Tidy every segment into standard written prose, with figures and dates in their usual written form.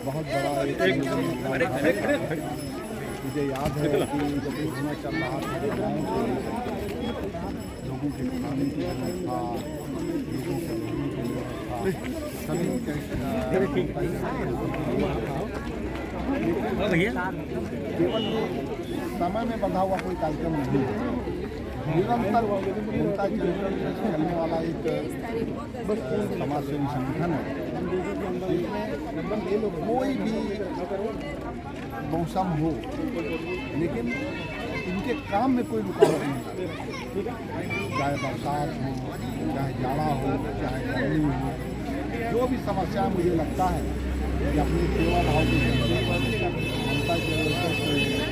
बहुत बड़ा एक मुझे याद है कि जब योजना चल रहा था लोगों के खाने की व्यवस्था, लोगों के रहने की व्यवस्था, सभी केवल समय में बंधा हुआ कोई कार्यक्रम नहीं है। निरंतर जनता की चलने वाला एक समाजसेवी संगठन है जिसमें कोई भी मौसम हो लेकिन इनके काम में कोई रुकावट नहीं, चाहे बरसात हो, चाहे जाड़ा हो, चाहे गर्मी हो, जो भी समस्या मुझे लगता है कि अपनी सेवा भाव के चलते जनता के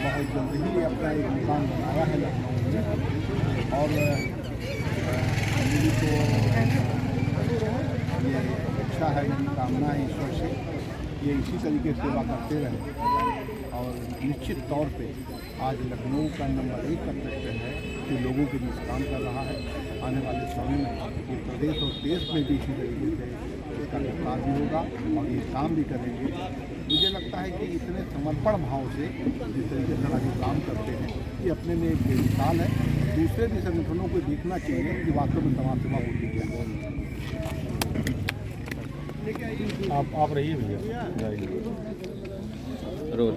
बहुत जल्द ही अपना एक मुकाम बनाया है लखनऊ में। और मेरी तो ये इच्छा है, मेरी कामना है ईश्वर से ये इसी तरीके से सेवा करते रहें। और निश्चित तौर पे आज लखनऊ का नंबर 1 का प्रश्न है कि लोगों के बीच काम कर रहा है। आने वाले समय में ये प्रदेश और देश में भी इसी तरीके से इसका विस्तार भी होगा और ये काम भी करेंगे। मुझे लगता है कि इतने समर्पण भाव से जिस तरीके से राजू काम करते हैं ये अपने में एक बेमिसाल है। दूसरे भी संगठनों को देखना चाहिए कि वास्तव में समाज सेवा होती है। आप रहिए भैया रोल।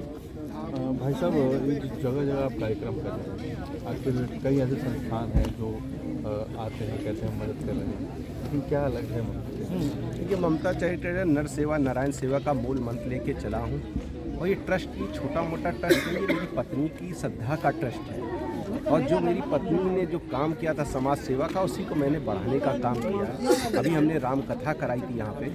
भाई साहब, ये जगह जगह आप कार्यक्रम कर रहे हैं, आजकल कई ऐसे संस्थान हैं जो आते हैं, कहते हैं मदद कर रहे हैं, लेकिन क्या अलग है? देखिए, ममता चैरिटेबल नर सेवा नारायण सेवा का मूल मंत्र लेके चला हूँ और ये ट्रस्ट की छोटा मोटा ट्रस्ट है, ये मेरी पत्नी की श्रद्धा का ट्रस्ट है। और जो मेरी पत्नी ने जो काम किया था समाज सेवा का, उसी को मैंने बढ़ाने का काम किया। अभी हमने राम कथा कराई थी यहाँ पे,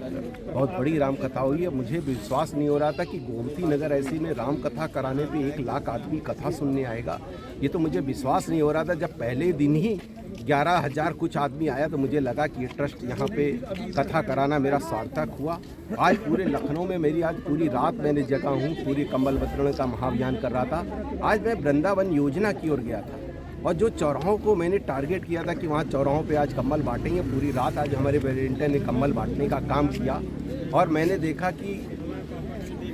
बहुत बड़ी राम कथा हुई है। मुझे विश्वास नहीं हो रहा था कि गोमती नगर ऐसी में राम कथा कराने पे 1 लाख आदमी कथा सुनने आएगा। ये तो मुझे विश्वास नहीं हो रहा था। जब पहले दिन ही 11,000 कुछ आदमी आया तो मुझे लगा कि ये ट्रस्ट यहाँ पे कथा कराना मेरा सार्थक हुआ। आज पूरे लखनऊ में मेरी आज पूरी रात मैंने जगा हूँ, पूरी कंबल वितरण का महाअभियान कर रहा था। आज मैं वृंदावन योजना की ओर गया था और जो चौराहों को मैंने टारगेट किया था कि वहाँ चौराहों पे आज कंबल बांटेंगे, पूरी रात आज हमारे वॉलंटियर ने कंबल बांटने का काम किया। और मैंने देखा कि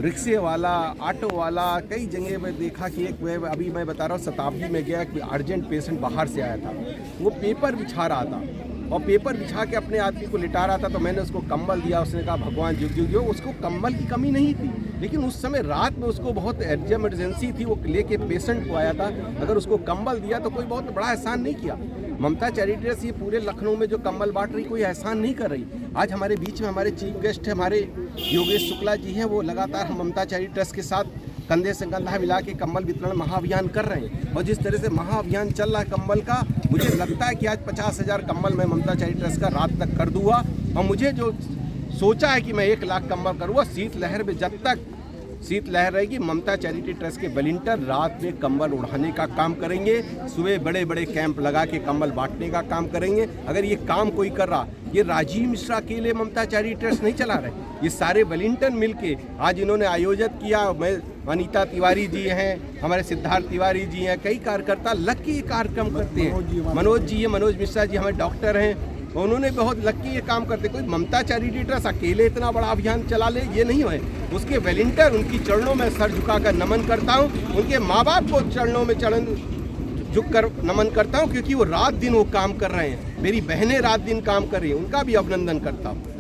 रिक्शे वाला, ऑटो वाला, कई जगह में देखा कि एक अभी मैं बता रहा हूँ शताब्दी में गया कि अर्जेंट पेशेंट बाहर से आया था, वो पेपर बिछा रहा था और पेपर बिछा के अपने आदमी को लिटा रहा था। तो मैंने उसको कंबल दिया, उसने कहा भगवान जुग जुग जुग। उसको कंबल की कमी नहीं थी, लेकिन उस समय रात में उसको बहुत इमरजेंसी थी, वो लेके पेशेंट को आया था। अगर उसको कंबल दिया तो कोई बहुत बड़ा एहसान नहीं किया। ममता चैरिटेबल ये पूरे लखनऊ में जो कंबल बांट रही, कोई एहसान नहीं कर रही। आज हमारे बीच में हमारे चीफ गेस्ट है, हमारे योगेश शुक्ला जी हैं, वो लगातार हम ममता चैरिटेबल के साथ कंधे से कंधा मिला के कंबल वितरण महाअभियान कर रहे हैं। और जिस तरह से महाअभियान चल रहा है कंबल का, मुझे लगता है कि आज 50,000 कंबल मैं ममता चैरिटेबल का रात तक कर दूंगा। और मुझे जो सोचा है कि मैं 1 लाख कंबल करूँगा, शीतलहर में जब तक शीतलहर रहेगी ममता चैरिटी ट्रस्ट के वॉलंटियर रात में कंबल उड़ाने का काम करेंगे, सुबह बड़े बड़े कैंप लगा के कंबल बांटने का काम करेंगे। अगर ये काम कोई कर रहा, ये राजीव मिश्रा अकेले ममता चैरिटी ट्रस्ट नहीं चला रहे, ये सारे वॉलंटियर मिलके आज इन्होंने आयोजित किया। मैं अनीता तिवारी जी हैं, हमारे सिद्धार्थ तिवारी जी हैं, कई कार्यकर्ता लग के ये कार्यक्रम करते हैं। मनोज जी है, मनोज मिश्रा जी हमारे डॉक्टर हैं, उन्होंने बहुत लग के ये काम करते। कोई ममता चैरिटी ट्रस्ट अकेले इतना बड़ा अभियान चला ले, ये नहीं है। उसके वॉलंटियर, उनकी चरणों में सर झुकाकर नमन करता हूँ, उनके माँ बाप को चरणों में झुककर नमन करता हूँ, क्योंकि वो रात दिन वो काम कर रहे हैं। मेरी बहनें रात दिन काम कर रही हैं, उनका भी अभिनंदन करता हूँ।